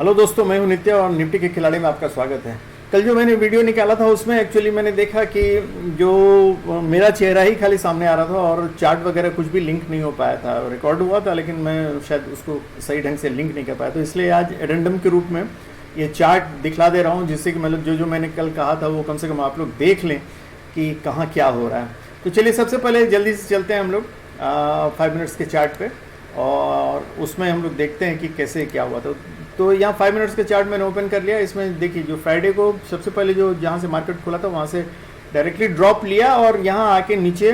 Hello दोस्तों, मैं हूं नित्य और निफ्टी के खिलाड़ी में आपका स्वागत है। कल जो मैंने वीडियो निकाला था उसमें एक्चुअली मैंने देखा कि जो मेरा चेहरा ही खाली सामने आ रहा था और चार्ट वगैरह कुछ भी लिंक नहीं हो पाया था। रिकॉर्ड हुआ था लेकिन मैं शायद उसको सही ढंग से लिंक नहीं कर पाया, तो इसलिए आज एडेंडम के रूप में ये चार्ट दिखला दे रहा हूँ, जिससे कि मतलब जो मैंने कल कहा था वो कम से कम आप लोग देख लें कि कहाँ क्या हो रहा है। तो चलिए सबसे पहले जल्दी से चलते हैं हम लोग 5 मिनट्स के चार्ट पे और उसमें हम लोग देखते हैं कि कैसे क्या हुआ था। तो यहाँ 5 मिनट्स के चार्ट मैंने ओपन कर लिया। इसमें देखिए जो फ्राइडे को सबसे पहले जो जहाँ से मार्केट खुला था वहाँ से डायरेक्टली ड्रॉप लिया और यहाँ आके नीचे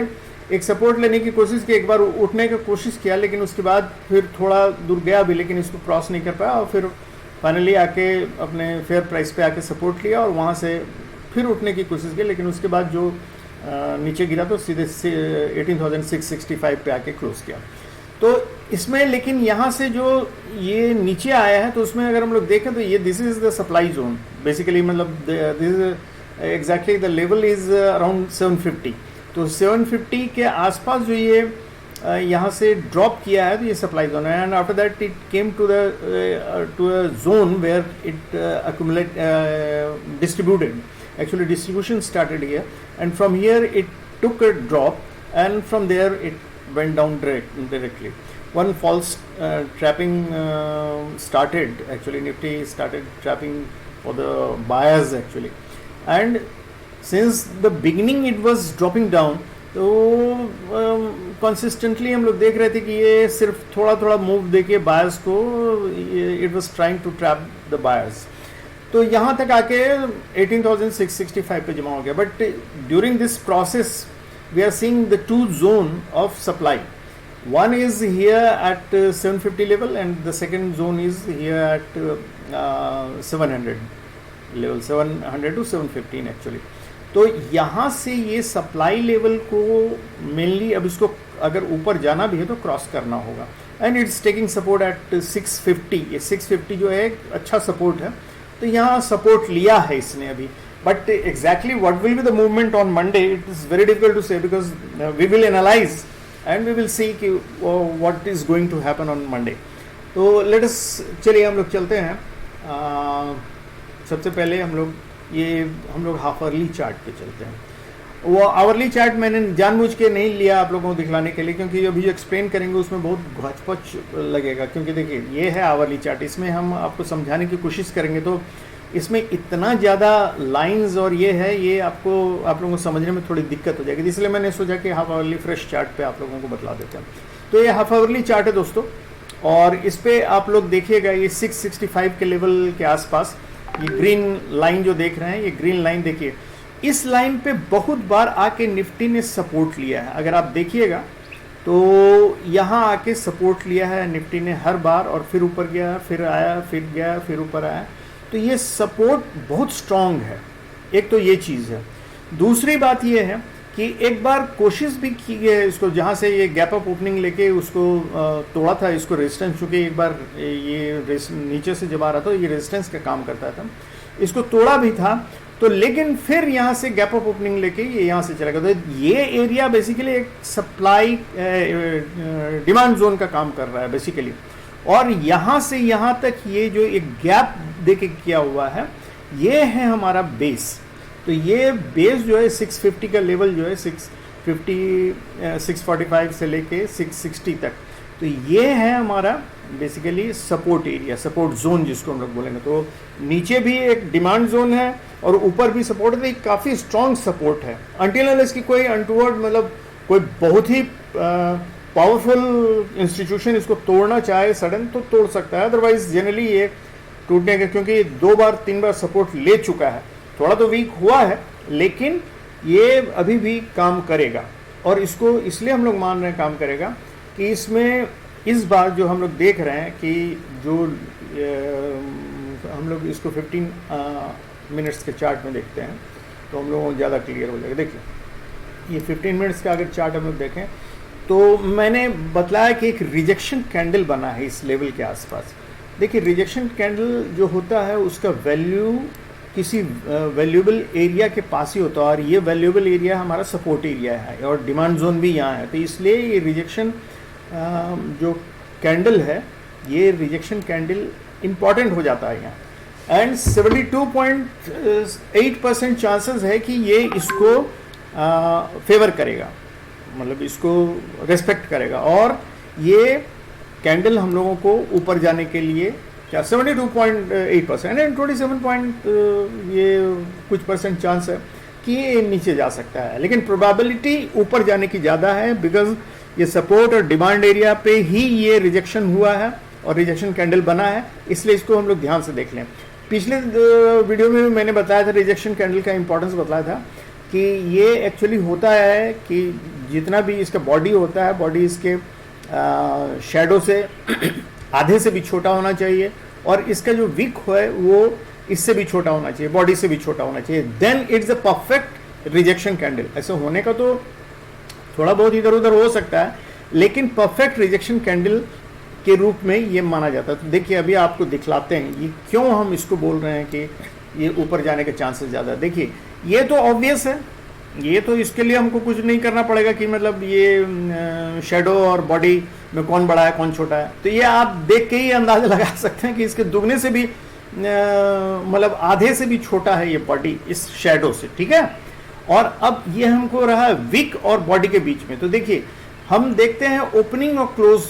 एक सपोर्ट लेने की कोशिश की, एक बार उठने की कोशिश किया, लेकिन उसके बाद फिर थोड़ा दूर गया भी लेकिन इसको क्रॉस नहीं कर पाया और फिर फाइनली आके अपने फेयर प्राइस पे आके सपोर्ट लिया और वहाँ से फिर उठने की कोशिश की, लेकिन उसके बाद जो नीचे गिरा तो सीधे 18,665 पे आके क्लोज किया। तो इसमें लेकिन यहाँ से जो ये नीचे आया है तो उसमें अगर हम लोग देखें तो ये this is the supply zone basically, मतलब this is exactly the level is around 750। तो 750 के आसपास जो ये यहाँ से ड्रॉप किया है तो ये सप्लाई जोन है, and after that it came to a zone where it accumulate distributed, actually distribution started here and from here it took a drop and from there इट went down directly. One false trapping started, actually Nifty started trapping for the buyers actually, and since the beginning it was dropping down. तो consistently हम लोग देख रहे थे कि ये सिर्फ थोड़ा थोड़ा मूव देके बायर्स को it was trying to trap the buyers. तो यहाँ तक आके 18,665 पे जमा हो गया, but during this process we are seeing the two zone of supply. One is here at 750 level and the second zone is here at 700 level, 700 to 715 actually. तो यहाँ से ये सप्लाई लेवल को मेनली अब इसको अगर ऊपर जाना भी है तो क्रॉस करना होगा, and it's taking support at 650। ये 650 जो है एक अच्छा सपोर्ट है, तो यहाँ सपोर्ट लिया है इसने अभी। But exactly what will be the movement on Monday, it is very difficult to say because we will analyze and we will see कि what is going to happen on Monday. तो let us चलिए हम लोग चलते हैं। सबसे पहले हम लोग हाफ अर्ली चार्ट पे चलते हैं। वो आवरली चार्ट मैंने जानबूझ के नहीं लिया आप लोगों को दिखलाने के लिए, क्योंकि अभी जो एक्सप्लेन करेंगे उसमें बहुत घचपच लगेगा, क्योंकि देखिए ये है आवरली चार्ट, इसमें हम आपको समझाने की कोशिश करेंगे तो इसमें इतना ज़्यादा लाइंस और ये है, ये आप लोगों को समझने में थोड़ी दिक्कत हो जाएगी, इसलिए मैंने सोचा कि हाफ आवरली फ्रेश चार्ट पे आप लोगों को बतला देते हैं। तो ये हाफ आवरली चार्ट है दोस्तों, और इस पे आप लोग देखिएगा ये 665 के लेवल के आसपास ये ग्रीन लाइन जो देख रहे हैं, ये ग्रीन लाइन देखिए, इस लाइन पे बहुत बार आके निफ्टी ने सपोर्ट लिया है। अगर आप देखिएगा तो यहाँ आके सपोर्ट लिया है निफ्टी ने हर बार, और फिर ऊपर गया, फिर आया, फिर गया, फिर ऊपर आया। तो ये सपोर्ट बहुत स्ट्रांग है, एक तो ये चीज़ है। दूसरी बात ये है कि एक बार कोशिश भी की है इसको, जहाँ से ये गैप अप ओपनिंग लेके उसको तोड़ा था, इसको रेजिस्टेंस, चूँकि एक बार ये नीचे से जब आ रहा था ये रेजिस्टेंस का काम करता था, इसको तोड़ा भी था, तो लेकिन फिर यहाँ से गैप अप ओपनिंग लेके ये यहाँ से चला गया। तो ये एरिया बेसिकली एक सप्लाई डिमांड जोन का काम कर रहा है बेसिकली, और यहाँ से यहाँ तक ये जो एक गैप देके किया हुआ है ये है हमारा बेस। तो ये बेस जो है 650 का लेवल जो है 650 645 से लेके 660 तक, तो ये है हमारा basically support area, support zone जिसको हम लोग बोलेंगे। तो नीचे भी एक डिमांड जोन है और ऊपर भी सपोर्ट है, तो एक काफ़ी स्ट्रॉन्ग सपोर्ट है। अनटिल इसकी कोई अनटूवर्ड मतलब कोई बहुत ही पावरफुल इंस्टीट्यूशन इसको तोड़ना चाहे सडन तो तोड़ सकता है, अदरवाइज जनरली ये टूटने का, क्योंकि 2 बार 3 बार सपोर्ट ले चुका है, थोड़ा तो वीक हुआ है लेकिन ये अभी भी काम करेगा, और इसको इसलिए हम लोग मान रहे हैं काम करेगा कि इसमें इस बार जो हम लोग देख रहे हैं कि जो हम लोग इसको 15 मिनट्स के चार्ट में देखते हैं तो हम लोगों को ज़्यादा क्लियर हो जाएगा। देखिए ये 15 मिनट्स का अगर चार्ट हम लोग देखें तो मैंने बतलाया कि एक रिजेक्शन कैंडल बना है इस लेवल के आसपास। देखिए रिजेक्शन कैंडल जो होता है उसका वैल्यू किसी वैल्यूएबल एरिया के पास ही होता है, और ये वैल्यूएबल एरिया हमारा सपोर्ट एरिया है और डिमांड जोन भी यहाँ है। तो इसलिए ये रिजेक्शन जो कैंडल है, ये रिजेक्शन कैंडल इंपॉर्टेंट हो जाता है यहाँ। एंड 72.8% चांसेस है कि ये इसको फेवर करेगा, मतलब इसको रेस्पेक्ट करेगा, और ये कैंडल हम लोगों को ऊपर जाने के लिए क्या 72.8% एंड 27 ये कुछ परसेंट चांस है कि ये नीचे जा सकता है, लेकिन प्रोबेबिलिटी ऊपर जाने की ज़्यादा है, बिकॉज ये सपोर्ट और डिमांड एरिया पे ही ये रिजेक्शन हुआ है और रिजेक्शन कैंडल बना है, इसलिए इसको हम लोग ध्यान से देख लें। पिछले वीडियो में मैंने बताया था, रिजेक्शन कैंडल का इंपॉर्टेंस बताया था कि ये एक्चुअली होता है कि जितना भी इसका बॉडी होता है, बॉडी इसके शैडो से आधे से भी छोटा होना चाहिए, और इसका जो विक है वो इससे भी छोटा होना चाहिए, बॉडी से भी छोटा होना चाहिए, then it's a perfect rejection candle. ऐसा होने का तो थोड़ा बहुत इधर उधर हो सकता है, लेकिन परफेक्ट रिजेक्शन कैंडल के रूप में ये माना जाता है। तो देखिए अभी आपको दिखलाते हैं ये क्यों हम इसको बोल रहे हैं कि ये ऊपर जाने के चांसेस ज़्यादा। देखिए ये तो ऑब्वियस है, ये तो इसके लिए हमको कुछ नहीं करना पड़ेगा कि मतलब ये शेडो और बॉडी में कौन बड़ा है कौन छोटा है, तो ये आप देख के ही अंदाजा लगा सकते हैं कि इसके दुगने से भी मतलब आधे से भी छोटा है ये बॉडी इस शेडो से, ठीक है। और अब ये हमको रहा विक और बॉडी के बीच में, तो देखिए हम देखते हैं ओपनिंग और क्लोज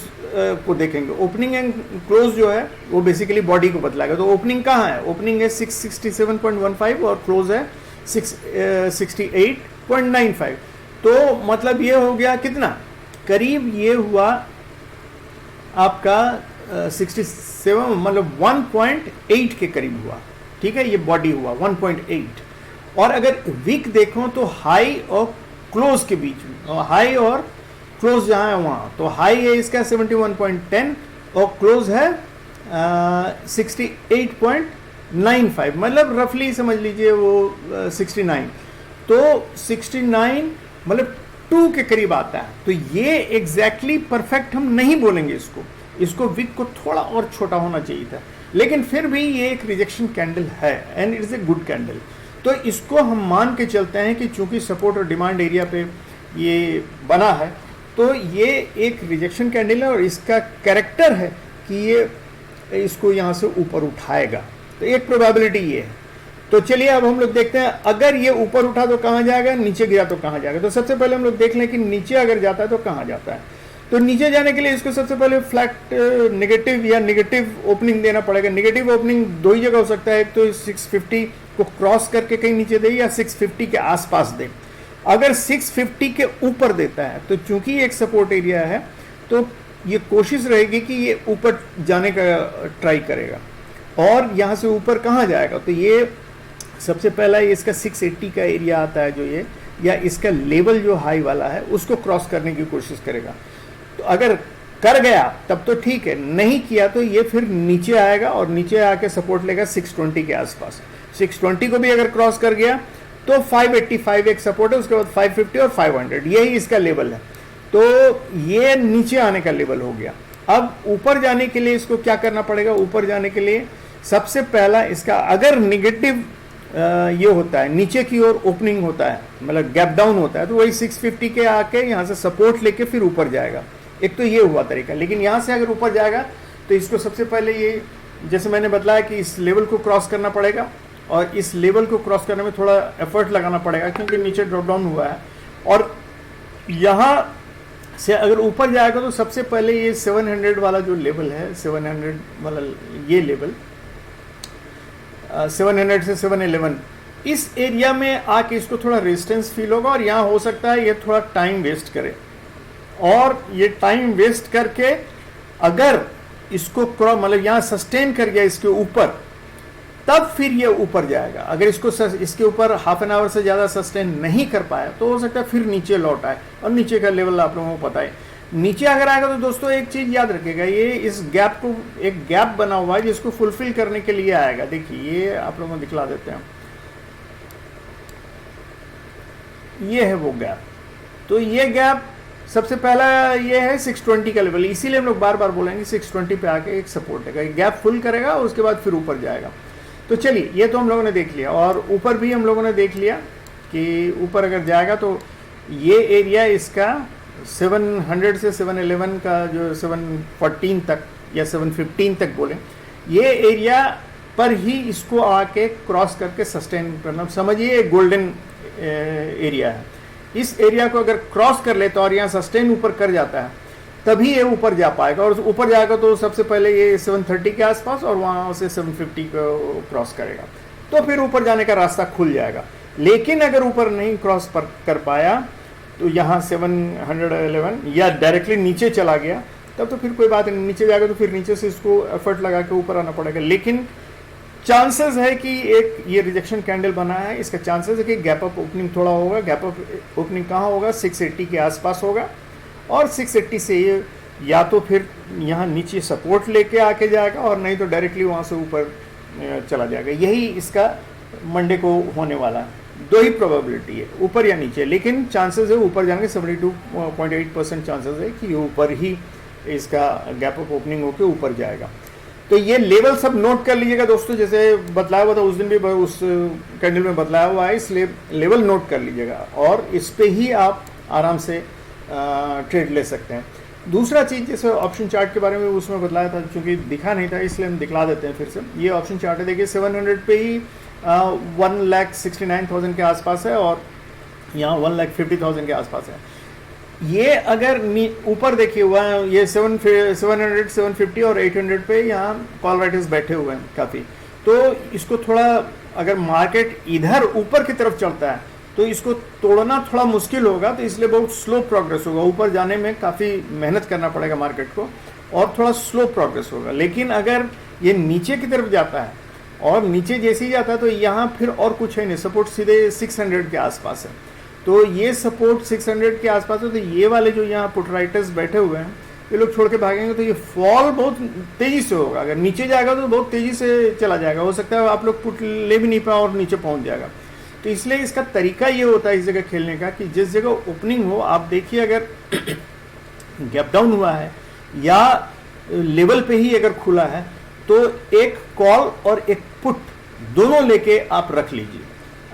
को देखेंगे। ओपनिंग एंड क्लोज जो है वो बेसिकली बॉडी को बतलाएगा। तो ओपनिंग कहाँ है? ओपनिंग है 667.15 और क्लोज है 668.95। तो मतलब ये हो गया कितना, करीब ये हुआ आपका 67, मतलब 1.8 के करीब हुआ, ठीक है। ये बॉडी हुआ 1.8। और अगर वीक देखो तो हाई और क्लोज के बीच में, और हाई और क्लोज जहाँ है वहाँ, तो हाई है इसका 71.10 और क्लोज है 68.95, मतलब रफली समझ लीजिए वो 69। तो 69 मतलब 2 के करीब आता है। तो ये एग्जैक्टली परफेक्ट हम नहीं बोलेंगे इसको विक को थोड़ा और छोटा होना चाहिए था, लेकिन फिर भी ये एक रिजेक्शन कैंडल है and it is a good candle. तो इसको हम मान के चलते हैं कि चूंकि सपोर्ट और डिमांड एरिया पे ये बना है, तो ये एक रिजेक्शन कैंडल है और इसका कैरेक्टर है कि ये इसको यहाँ से ऊपर उठाएगा। तो एक प्रोबेबिलिटी ये है। तो चलिए अब हम लोग देखते हैं, अगर ये ऊपर उठा तो कहाँ जाएगा, नीचे गिरा तो कहाँ जाएगा। तो सबसे पहले हम लोग देख लें कि नीचे अगर जाता है तो कहाँ जाता है। तो नीचे जाने के लिए इसको सबसे पहले फ्लैट नेगेटिव या नेगेटिव ओपनिंग देना पड़ेगा। नेगेटिव ओपनिंग दो ही जगह हो सकता है, एक तो 650 को क्रॉस करके कहीं नीचे दे या 650 के आसपास दे। अगर 650 के ऊपर देता है तो चूंकि ये एक सपोर्ट एरिया है, तो ये कोशिश रहेगी कि ये ऊपर जाने का ट्राई करेगा। और यहाँ से ऊपर कहाँ जाएगा, तो ये सबसे पहला ये इसका 680 का एरिया आता है जो ये, या इसका लेवल जो हाई वाला है उसको क्रॉस करने की कोशिश करेगा। तो अगर कर गया तब तो ठीक है, नहीं किया तो ये फिर नीचे आएगा और नीचे आके सपोर्ट लेगा 620 के आसपास। 620 को भी अगर क्रॉस कर गया तो 585 एक सपोर्ट है, उसके बाद 550 और 500, यही इसका लेवल है। तो ये नीचे आने का लेवल हो गया। अब ऊपर जाने के लिए इसको क्या करना पड़ेगा? ऊपर जाने के लिए सबसे पहला इसका अगर निगेटिव ये होता है, नीचे की ओर ओपनिंग होता है, मतलब गैप डाउन होता है, तो वही 650 के आके यहाँ से सपोर्ट लेके फिर ऊपर जाएगा। एक तो ये हुआ तरीका। लेकिन यहाँ से अगर ऊपर जाएगा तो इसको सबसे पहले ये, जैसे मैंने बताया कि इस लेवल को क्रॉस करना पड़ेगा, और इस लेवल को क्रॉस करने में थोड़ा एफर्ट लगाना पड़ेगा क्योंकि नीचे ड्रॉप डाउन हुआ है। और यहाँ से अगर ऊपर जाएगा तो सबसे पहले ये 700 वाला जो लेवल है, 700 वाला ये लेवल 700 से 711, इस एरिया में आके इसको थोड़ा रेजिस्टेंस फील होगा और यहाँ हो सकता है ये थोड़ा टाइम वेस्ट करे। और ये टाइम वेस्ट करके अगर इसको मतलब यहाँ सस्टेन कर गया इसके ऊपर, तब फिर ये ऊपर जाएगा। अगर इसको इसके ऊपर हाफ एन आवर से ज़्यादा सस्टेन नहीं कर पाया तो हो सकता है फिर नीचे लौट आए, और नीचे का लेवल आप लोगों को पता है। नीचे अगर आएगा तो दोस्तों एक चीज़ याद रखिएगा, ये इस गैप को, एक गैप बना हुआ है जिसको फुलफिल करने के लिए आएगा। देखिए ये आप लोगों को दिखला देते हैं, ये है वो गैप। तो ये गैप सबसे पहला ये है 620 का लेवल, इसीलिए हम लोग बार बार बोलेंगे 620 पे आके एक सपोर्ट देगा, एक गैप फुल करेगा और उसके बाद फिर ऊपर जाएगा। तो चलिए ये तो हम लोगों ने देख लिया, और ऊपर भी हम लोगों ने देख लिया कि ऊपर अगर जाएगा तो ये एरिया इसका 700 से 711 का जो 714 तक या 715 तक बोलें, ये एरिया पर ही इसको आके क्रॉस करके सस्टेन करना, समझिए गोल्डन एरिया है। इस एरिया को अगर क्रॉस कर लेता और यहाँ सस्टेन ऊपर कर जाता है तभी ये ऊपर जा पाएगा, और ऊपर जाएगा तो सबसे पहले ये 730 के आसपास और वहाँ से 750 को क्रॉस करेगा, तो फिर ऊपर जाने का रास्ता खुल जाएगा। लेकिन अगर ऊपर नहीं क्रॉस कर पाया तो यहाँ 711 या डायरेक्टली नीचे चला गया तब तो फिर कोई बात नहीं, नीचे जाएगा तो फिर नीचे से इसको एफर्ट लगा के ऊपर आना पड़ेगा। लेकिन चांसेस है कि एक ये रिजेक्शन कैंडल बना है, इसका चांसेस है कि गैप अप ओपनिंग थोड़ा होगा। गैप अप ओपनिंग कहाँ होगा? 680 के आसपास होगा, और 680 से ये या तो फिर यहाँ नीचे सपोर्ट लेके आके जाएगा और नहीं तो डायरेक्टली वहाँ से ऊपर चला जाएगा। यही इसका मंडे को होने वाला है। दो ही प्रोबेबिलिटी है, ऊपर या नीचे, लेकिन चांसेस है ऊपर जाने के 72.8% चांसेस है कि ये ऊपर ही इसका गैप अप ओपनिंग होकर ऊपर जाएगा। तो ये लेवल सब नोट कर लीजिएगा दोस्तों, जैसे बतलाया हुआ था उस दिन भी उस कैंडल में बतलाया हुआ है, इस लेवल नोट कर लीजिएगा और इस पे ही आप आराम से ट्रेड ले सकते हैं। दूसरा चीज़ जैसे ऑप्शन चार्ट के बारे में उसमें बतलाया था, क्योंकि दिखा नहीं था इसलिए हम दिखला देते हैं फिर से। ये ऑप्शन चार्ट है, देखिए 700 पे ही 1,69,000 के आसपास है और यहाँ 1,50,000 के आसपास है। ये अगर ऊपर देखिए हुआ है, ये 700, 750 और 800 पे यहाँ कॉल राइटर्स बैठे हुए हैं काफ़ी। तो इसको थोड़ा अगर मार्केट इधर ऊपर की तरफ चलता है तो इसको तोड़ना थोड़ा मुश्किल होगा, तो इसलिए बहुत स्लो प्रोग्रेस होगा। ऊपर जाने में काफ़ी मेहनत करना पड़ेगा मार्केट को और थोड़ा स्लो प्रोग्रेस होगा। लेकिन अगर ये नीचे की तरफ जाता है और नीचे जैसे ही जाता है तो यहाँ फिर और कुछ है नहीं, सपोर्ट सीधे 600 के आसपास है। तो ये सपोर्ट 600 के आसपास है, तो ये वाले जो यहाँ पुट राइटर्स बैठे हुए हैं ये लोग छोड़ के भागेंगे तो ये फॉल बहुत तेज़ी से होगा। अगर नीचे जाएगा तो बहुत तेज़ी से चला जाएगा, हो सकता है आप लोग पुट ले भी नहीं पाए और नीचे पहुँच जाएगा। तो इसलिए इसका तरीका ये होता है इस जगह खेलने का कि जिस जगह ओपनिंग हो, आप देखिए अगर गैप डाउन हुआ है या लेवल पे ही अगर खुला है तो एक कॉल और एक पुट दोनों लेके आप रख लीजिए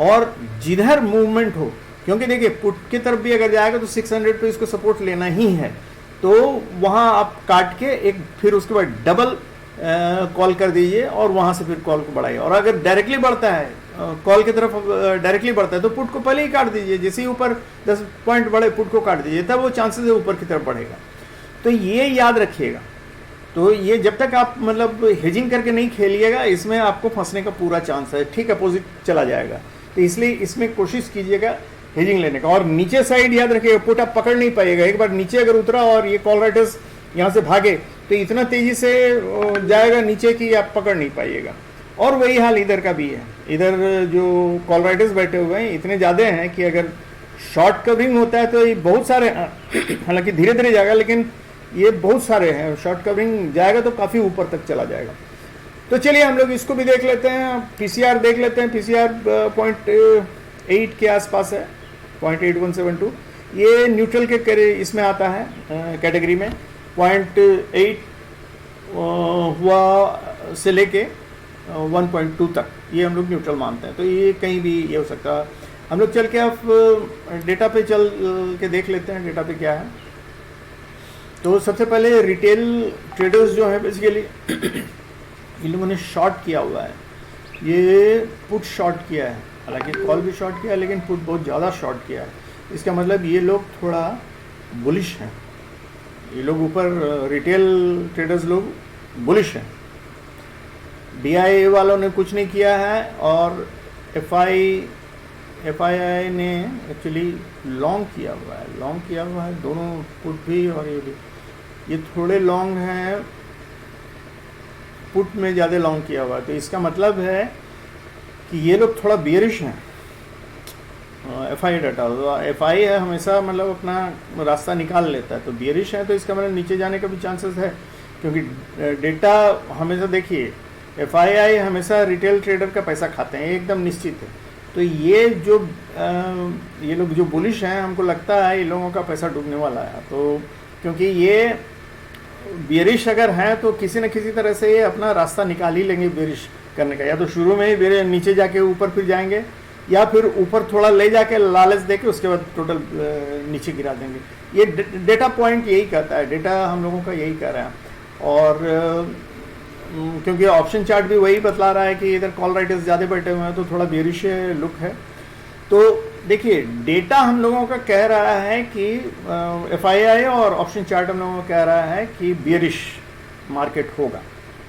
और जिधर मूवमेंट हो, क्योंकि देखिए पुट की तरफ भी अगर जाएगा तो 600 पे इसको सपोर्ट लेना ही है, तो वहाँ आप काट के एक फिर उसके बाद डबल कॉल कर दीजिए और वहाँ से फिर कॉल को बढ़ाइए। और अगर डायरेक्टली बढ़ता है, कॉल की तरफ डायरेक्टली बढ़ता है तो पुट को पहले ही काट दीजिए, जैसे ही ऊपर 10 पॉइंट बढ़े पुट को काट दीजिए, तब वो चांसेस है ऊपर की तरफ बढ़ेगा। तो ये याद रखिएगा। तो ये जब तक आप मतलब हेजिंग करके नहीं खेलिएगा, इसमें आपको फंसने का पूरा चांस है, ठीक अपोजिट चला जाएगा। तो इसलिए इसमें कोशिश कीजिएगा हेजिंग लेने का। और नीचे साइड याद रखिएगा, पुट आप पकड़ नहीं पाइएगा। एक बार नीचे अगर उतरा और ये कॉल राइटर्स यहाँ से भागे तो इतना तेजी से जाएगा नीचे कि आप पकड़ नहीं पाइएगा। और वही हाल इधर का भी है। इधर जो कॉल राइटर्स बैठे हुए हैं इतने ज़्यादा हैं कि अगर शॉर्ट कवरिंग होता है तो ये बहुत सारे, हालांकि धीरे धीरे जाएगा लेकिन ये बहुत सारे हैं, शॉर्ट कवरिंग जाएगा तो काफ़ी ऊपर तक चला जाएगा। तो चलिए हम लोग इसको भी देख लेते हैं, पीसीआर देख लेते हैं। पीसीआर 0.8 के आसपास है, 0.8172। ये न्यूट्रल के इसमें आता है कैटेगरी में। 0.8 हुआ से लेके 1.2 तक ये हम लोग न्यूट्रल मानते हैं। तो ये कहीं भी ये हो सकता है। हम लोग चल के आप डेटा पे चल के देख लेते हैं डेटा पे क्या है। तो सबसे पहले रिटेल ट्रेडर्स जो हैं बेसिकली इन लोगों ने शॉर्ट किया हुआ है, ये पुट शॉर्ट किया है, हालांकि कॉल भी शॉर्ट किया है लेकिन पुट बहुत ज़्यादा शॉर्ट किया है। इसका मतलब ये लोग थोड़ा बुलिश हैं, ये लोग ऊपर रिटेल ट्रेडर्स लोग बुलिश हैं। DI वालों ने कुछ नहीं किया है और FII ने एक्चुअली लॉन्ग किया हुआ है, दोनों पुट भी और ये भी। ये थोड़े लॉन्ग हैं, पुट में ज़्यादा लॉन्ग किया हुआ है। तो इसका मतलब है कि ये लोग थोड़ा बियरिश हैं। FI डाटा, FI है हमेशा मतलब अपना रास्ता निकाल लेता है, तो बियरिश है तो इसका मतलब नीचे जाने का भी चांसेस है, क्योंकि डेटा हमेशा देखिए FII हमेशा रिटेल ट्रेडर का पैसा खाते हैं, एकदम निश्चित है। तो ये लोग जो बुलिश हैं, हमको लगता है इन लोगों का पैसा डूबने वाला है। तो क्योंकि ये बियरिश अगर हैं तो किसी न किसी तरह से ये अपना रास्ता निकाल ही लेंगे बियरिश करने का, या तो शुरू में ही नीचे जाके ऊपर फिर जाएंगे या फिर ऊपर थोड़ा ले जाके लालच देके उसके बाद टोटल नीचे गिरा देंगे। ये डेटा पॉइंट यही कहता है, डेटा हम लोगों का यही कह रहा है। और क्योंकि ऑप्शन चार्ट भी वही बतला रहा है कि इधर कॉल राइटर्स ज़्यादा बैठे हुए हैं, तो थोड़ा बेरिश लुक है। तो देखिए डेटा हम लोगों का कह रहा है कि FII और ऑप्शन चार्ट हम लोगों का कह रहा है कि बेरिश मार्केट होगा।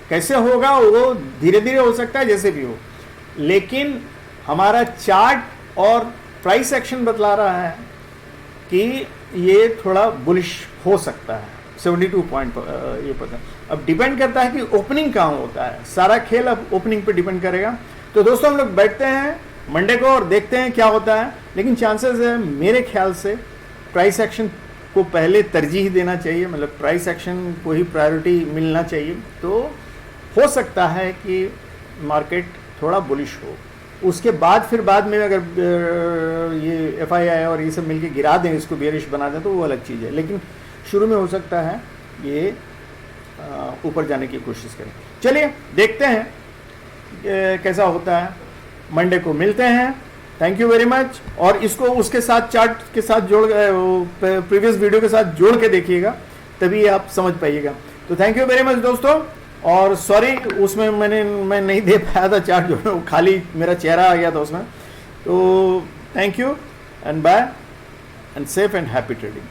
कैसे होगा वो धीरे धीरे हो सकता है, जैसे भी हो, लेकिन हमारा चार्ट और प्राइस एक्शन बतला रहा है कि ये थोड़ा बुलिश हो सकता है 72 पॉइंट ये पता। अब डिपेंड करता है कि ओपनिंग कहाँ होता है, सारा खेल अब ओपनिंग पे डिपेंड करेगा। तो दोस्तों हम लोग बैठते हैं मंडे को और देखते हैं क्या होता है, लेकिन चांसेस है मेरे ख्याल से प्राइस एक्शन को पहले तरजीह देना चाहिए, मतलब प्राइस एक्शन को ही प्रायोरिटी मिलना चाहिए। तो हो सकता है कि मार्केट थोड़ा बुलिश हो, उसके बाद फिर बाद में अगर ये FII और ये सब मिलके गिरा दें, इसको बेरिश बना दें, तो वो अलग चीज़ है। लेकिन शुरू में हो सकता है ये ऊपर जाने की कोशिश करें। चलिए देखते हैं कैसा होता है, मंडे को मिलते हैं। Thank you very much. और इसको उसके साथ चार्ट के साथ जोड़, प्रीवियस वीडियो के साथ जोड़ के देखिएगा, तभी आप समझ पाइएगा। तो थैंक यू वेरी मच दोस्तों, और सॉरी उसमें मैं नहीं दे पाया था चार्ट, जो खाली मेरा चेहरा आ गया था उसमें। तो thank you and bye and safe and happy trading.